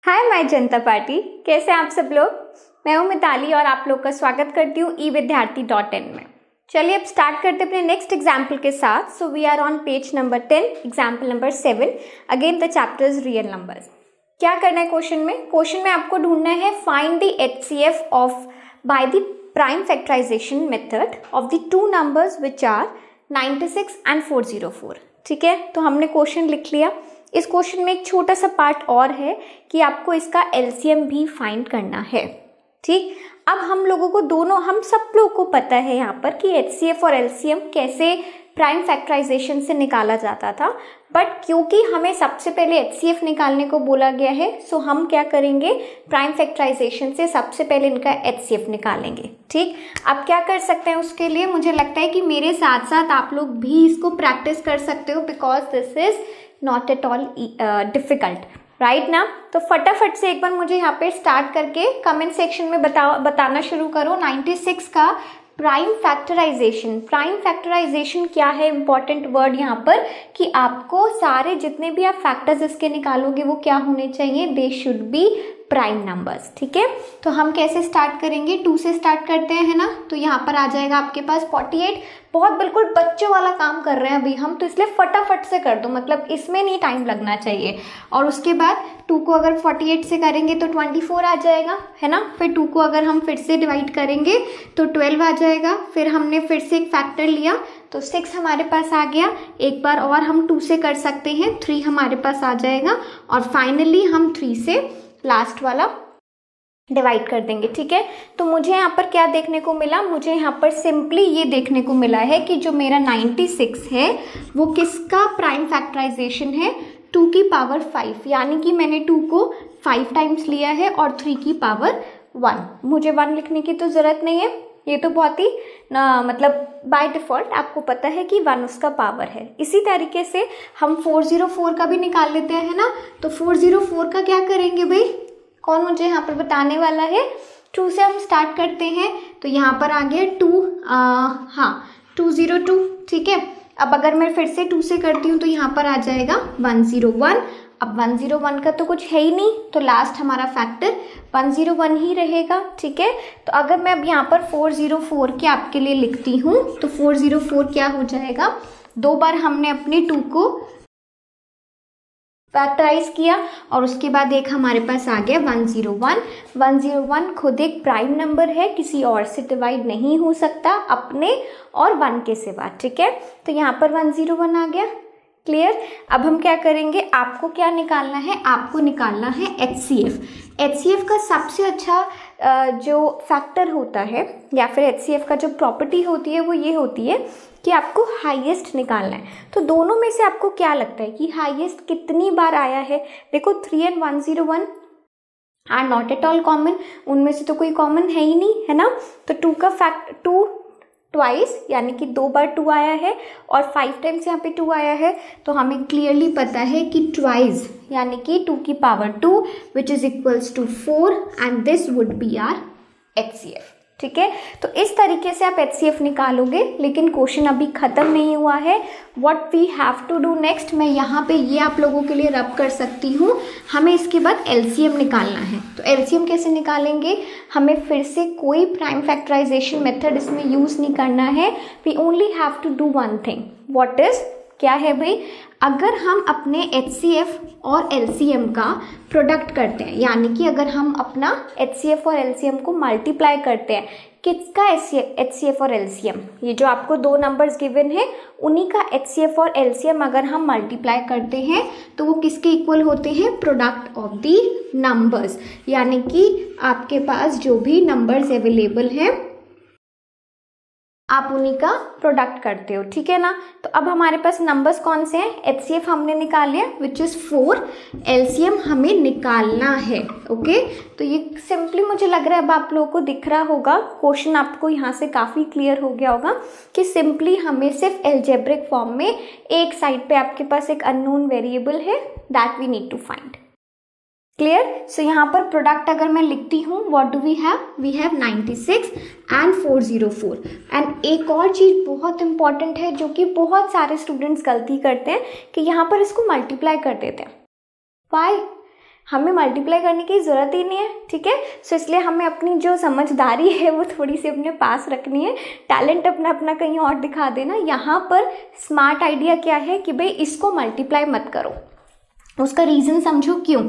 Hi my Janata party, कैसे हैं आप सब लोग। मैं हूं मिताली और आप लोग का स्वागत करती हूं evidyarthi.in में। चलिए अब स्टार्ट करते हैं अपने नेक्स्ट एग्जाम्पल के साथ। So we are on page number 10, example number 7। Again the chapter is real numbers. क्या करना है क्वेश्चन में आपको ढूंढना है find the HCF of by the prime factorisation method of the two numbers which are 96 and 404। ठीक है, तो हमने क्वेश्चन लिख लिया। इस क्वेश्चन में एक छोटा सा पार्ट और है कि आपको इसका एलसीएम भी फाइंड करना है। ठीक, अब हम सब लोगों को पता है यहाँ पर कि एचसीएफ और एलसीएम कैसे प्राइम फैक्टराइजेशन से निकाला जाता था, बट क्योंकि हमें सबसे पहले एचसीएफ निकालने को बोला गया है, सो हम क्या करेंगे, प्राइम फैक्टराइजेशन से सबसे पहले इनका एचसीएफ निकालेंगे। ठीक, अब क्या कर सकते हैं उसके लिए, मुझे लगता है कि मेरे साथ साथ आप लोग भी इसको प्रैक्टिस कर सकते हो, because this is not at all difficult, right ना। तो फटाफट से एक बार मुझे यहाँ पे स्टार्ट करके कमेंट सेक्शन में बताना शुरू करो 96 का प्राइम फैक्टराइजेशन क्या है। इंपॉर्टेंट वर्ड यहाँ पर कि आपको सारे जितने भी आप फैक्टर्स इसके निकालोगे वो क्या होने चाहिए, they should be prime numbers. ठीक है, तो हम कैसे स्टार्ट करेंगे, 2 से स्टार्ट करते हैं, है ना। तो यहाँ पर आ जाएगा आपके पास 48। बहुत बिल्कुल बच्चों वाला काम कर रहे हैं अभी हम, तो इसलिए फटाफट से कर दो, मतलब इसमें नहीं टाइम लगना चाहिए। और उसके बाद 2 को अगर 48 से करेंगे तो 24 आ जाएगा, है ना। फिर 2 को अगर हम फिर से डिवाइड करेंगे तो 12 आ जाएगा। फिर हमने फिर से एक फैक्टर लिया तो 6 हमारे पास आ गया। एक बार और हम 2 से कर सकते हैं, 3 हमारे पास आ जाएगा। और फाइनली हम 3 से लास्ट वाला डिवाइड कर देंगे। ठीक है, तो मुझे यहाँ पर क्या देखने को मिला, मुझे यहाँ पर सिंपली ये देखने को मिला है कि जो मेरा 96 है वो किसका प्राइम फैक्टराइजेशन है, 2 की पावर 5, यानी कि मैंने 2 को 5 टाइम्स लिया है और 3 की पावर 1। मुझे 1 लिखने की तो जरूरत नहीं है, ये तो बहुत ही मतलब बाय डिफॉल्ट आपको पता है कि 1 उसका पावर है। इसी तरीके से हम 404 का भी निकाल लेते हैं, है ना। तो 404 का क्या करेंगे भाई, कौन मुझे यहाँ पर बताने वाला है। 2 से हम स्टार्ट करते हैं, तो यहाँ पर आ गया 202। ठीक है, अब अगर मैं फिर से 2 से करती हूँ तो यहाँ पर आ जाएगा 101। अब 101 का तो कुछ है ही नहीं, तो लास्ट हमारा फैक्टर 101 ही रहेगा। ठीक है, तो अगर मैं अब यहाँ पर 404 के आपके लिए लिखती हूँ तो 404 क्या हो जाएगा, 2 बार हमने अपने 2 को फैक्टराइज किया और उसके बाद एक हमारे पास आ गया 101। 101 खुद एक प्राइम नंबर है, किसी और से डिवाइड नहीं हो सकता अपने और 1 के सिवा। ठीक है, तो यहाँ पर 101 आ गया। क्लियर। अब हम क्या करेंगे, आपको क्या निकालना है, आपको निकालना है HCF। HCF का सबसे अच्छा जो फैक्टर होता है या फिर HCF का जो प्रॉपर्टी होती है वो ये होती है कि आपको हाईएस्ट निकालना है। तो दोनों में से आपको क्या लगता है कि हाईएस्ट कितनी बार आया है। देखो 3 and 101 are not at all common, उनमें से तो कोई कॉमन है ही नहीं, है ना। तो 2 का फैक्ट 2 ट्वाइस यानी कि 2 बार 2 आया है और 5 टाइम्स यहाँ पे 2 आया है, तो हमें क्लियरली पता है कि ट्वाइस यानी कि 2 की power 2 which is equals to 4 and this would be our HCF। ठीक है, तो इस तरीके से आप HCF निकालोगे, लेकिन क्वेश्चन अभी खत्म नहीं हुआ है। What we have to do next, मैं यहाँ पे ये आप लोगों के लिए रब कर सकती हूँ। हमें इसके बाद LCM निकालना है। तो LCM कैसे निकालेंगे, हमें फिर से कोई प्राइम फैक्टराइजेशन मेथड इसमें यूज नहीं करना है। We only have to do one thing. What is, क्या है भाई, अगर हम अपने HCF और LCM का प्रोडक्ट करते हैं, यानी कि अगर हम अपना HCF और LCM को मल्टीप्लाई करते हैं, किसका HCF और LCM, ये जो आपको 2 नंबर्स गिवन है उन्हीं का HCF और LCM अगर हम मल्टीप्लाई करते हैं तो वो किसके इक्वल होते हैं, प्रोडक्ट ऑफ दी नंबर्स, यानी कि आपके पास जो भी नंबर्स अवेलेबल हैं आप उन्हीं का प्रोडक्ट करते हो। ठीक है ना, तो अब हमारे पास नंबर्स कौन से हैं, HCF हमने निकाल लिया विच इज 4, LCM हमें निकालना है। ओके, तो ये सिंपली मुझे लग रहा है अब आप लोगों को दिख रहा होगा, क्वेश्चन आपको यहाँ से काफी क्लियर हो गया होगा कि सिंपली हमें सिर्फ एल्जेब्रिक फॉर्म में एक साइड पे आपके पास एक अननोन वेरिएबल है that we need to find. Clear. So यहाँ पर प्रोडक्ट अगर मैं लिखती हूँ, what do we have 96 and 404। And एक और चीज बहुत इंपॉर्टेंट है जो कि बहुत सारे स्टूडेंट्स गलती करते हैं कि यहाँ पर इसको मल्टीप्लाई कर देते हैं। वाई, हमें मल्टीप्लाई करने की ज़रूरत ही नहीं है, ठीक है। सो इसलिए हमें अपनी जो समझदारी है वो थोड़ी सी अपने पास रखनी है, टैलेंट अपना अपना कहीं और दिखा देना। यहाँ पर स्मार्ट आइडिया क्या है कि भाई इसको मल्टीप्लाई मत करो। उसका रीज़न समझो क्यों,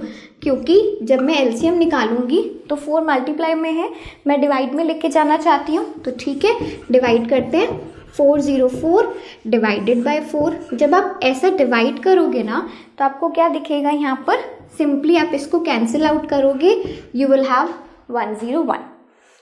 क्योंकि जब मैं एलसीएम निकालूंगी तो 4 मल्टीप्लाई में है, मैं डिवाइड में लेके जाना चाहती हूँ। तो ठीक है, डिवाइड करते हैं। 404 डिवाइडेड बाय 4। जब आप ऐसा डिवाइड करोगे ना तो आपको क्या दिखेगा यहाँ पर, सिंपली आप इसको कैंसिल आउट करोगे, यू विल हैव 101।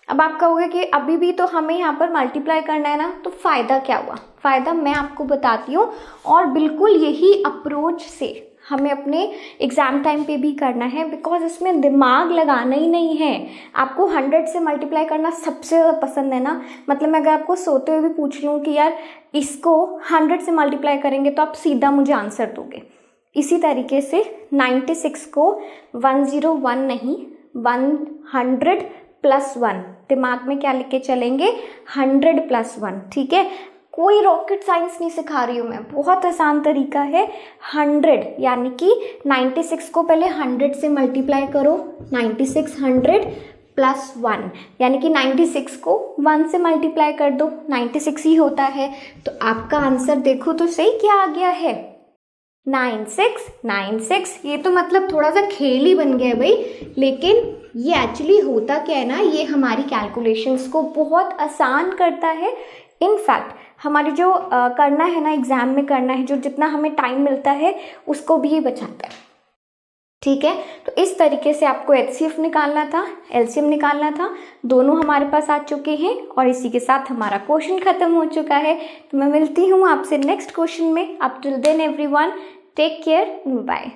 अब आप कहोगे कि अभी भी तो हमें यहाँ पर मल्टीप्लाई करना है ना, तो फ़ायदा क्या हुआ? फ़ायदा मैं आपको बताती हूँ, और बिल्कुल यही अप्रोच से हमें अपने एग्ज़ाम टाइम पे भी करना है, बिकॉज इसमें दिमाग लगाना ही नहीं है। आपको 100 से मल्टीप्लाई करना सबसे ज़्यादा पसंद है ना, मतलब मैं अगर आपको सोते हुए भी पूछ लूँ कि यार इसको 100 से मल्टीप्लाई करेंगे, तो आप सीधा मुझे आंसर दोगे। इसी तरीके से 96 को 101 नहीं, 100 + 1, दिमाग में क्या लिख के चलेंगे, 100 + 1, ठीक है। कोई रॉकेट साइंस नहीं सिखा रही हूँ मैं, बहुत आसान तरीका है। 100 यानी कि 96 को पहले 100 से मल्टीप्लाई करो, 96 100 + 1, यानी कि 96 को 1 से मल्टीप्लाई कर दो, 96 ही होता है। तो आपका आंसर देखो तो सही क्या आ गया है, 9696। ये तो मतलब थोड़ा सा खेल ही बन गया भाई, लेकिन ये एक्चुअली होता क्या है ना, ये हमारी कैलकुलेशंस को बहुत आसान करता है। इनफैक्ट हमारी जो करना है ना, एग्जाम में करना है, जो जितना हमें टाइम मिलता है उसको भी ये बचाता है, ठीक है। तो इस तरीके से आपको एचसीएफ निकालना था, एलसीएम निकालना था, दोनों हमारे पास आ चुके हैं, और इसी के साथ हमारा क्वेश्चन खत्म हो चुका है। तो मैं मिलती हूँ आपसे नेक्स्ट क्वेश्चन में। Up till then everyone, take care, bye.